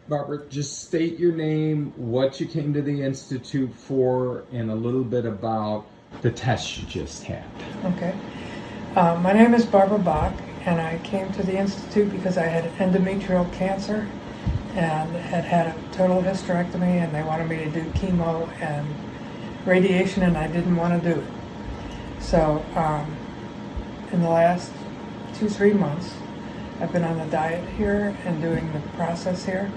Barbara, just state your name, what you came to the Institute for, and a little bit about the test you just had. Okay. My name is Barbara Bach, and I came to the Institute because I had endometrial cancer and had a total hysterectomy, and they wanted me to do chemo and radiation, and I didn't want to do it. So in the last 2-3 months, I've been on the diet here and doing the process here.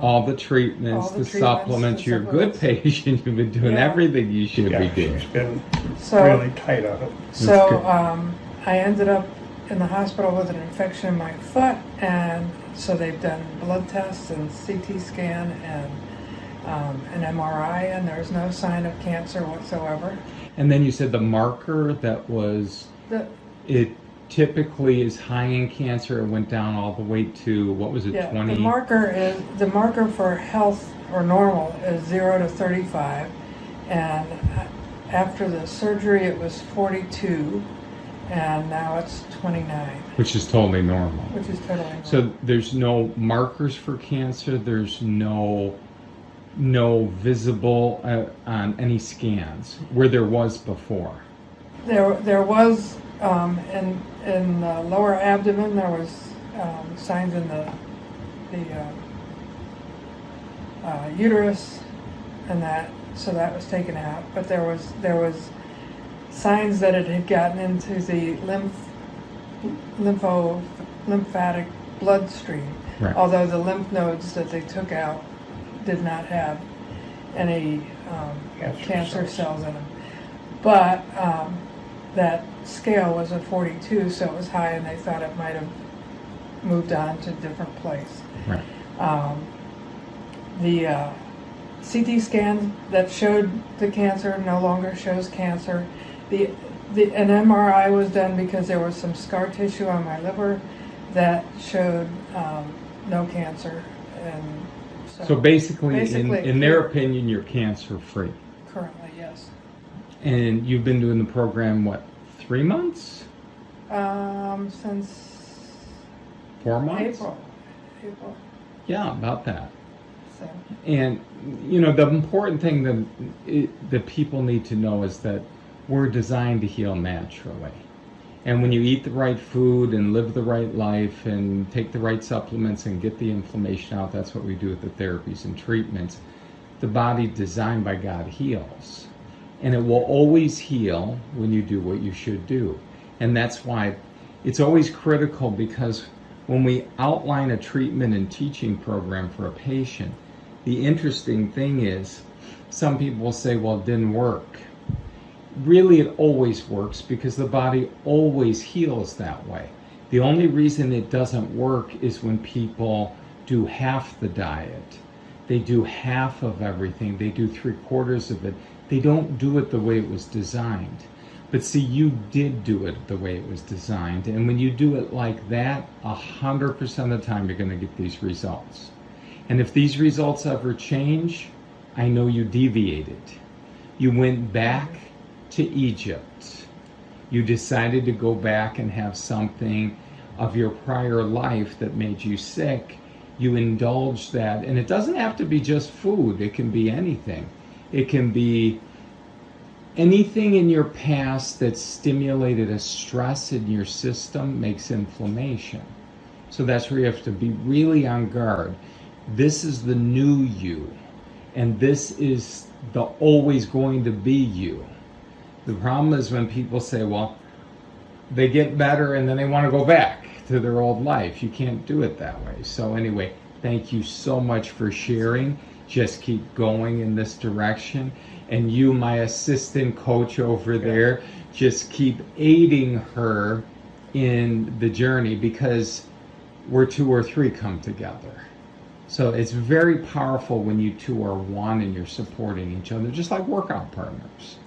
All the treatments, the supplements, you're a good patient. You've been doing everything you should be doing. She's been really tight on it. So I ended up in the hospital with an infection in my foot, and so they've done blood tests and CT scan and an MRI, and there's no sign of cancer whatsoever. And then you said the marker that was, it typically is high in cancer. It went down all the way to, what was it, 20? The marker for health or normal is 0 to 35, and after the surgery it was 42, and now it's 29. Which is totally normal. Which is totally normal. So there's no markers for cancer. There's no visible on any scans where there was before. There was in the lower abdomen. There was signs in the uterus, and so that was taken out. But there was signs that it had gotten into the lymphatic bloodstream. Right. Although the lymph nodes that they took out did not have any cancer cells in them. But that scale was a 42, so it was high, and they thought it might have moved on to a different place. Right. The CT scan that showed the cancer no longer shows cancer. An MRI was done because there was some scar tissue on my liver that showed no cancer. And so basically in their opinion, you're cancer-free. Currently, yes. And you've been doing the program, what, 3 months? Since 4 months? April. Yeah, about that. So. And, you know, the important thing that people need to know is that we're designed to heal naturally. And when you eat the right food and live the right life and take the right supplements and get the inflammation out, that's what we do with the therapies and treatments. The body designed by God heals. And it will always heal when you do what you should do. And that's why it's always critical, because when we outline a treatment and teaching program for a patient, the interesting thing is some people will say, well, it didn't work. Really, it always works because the body always heals that way. The only reason it doesn't work is when people do half the diet. They do half of everything. They do 3/4 of it. They don't do it the way it was designed. But see, you did do it the way it was designed. And when you do it like that, 100% of the time you're going to get these results. And if these results ever change, I know you deviated. You went back to Egypt. You decided to go back and have something of your prior life that made you sick. You indulged that. And it doesn't have to be just food. It can be anything. It can be anything in your past that stimulated a stress in your system makes inflammation. So that's where you have to be really on guard. This is the new you, and this is the always going to be you. The problem is when people say, well, they get better and then they want to go back to their old life. You can't do it that way. So anyway, thank you so much for sharing. Just keep going in this direction. And you, my assistant coach over there, just keep aiding her in the journey, because where 2 or 3 come together. So it's very powerful when you two are one and you're supporting each other, just like workout partners.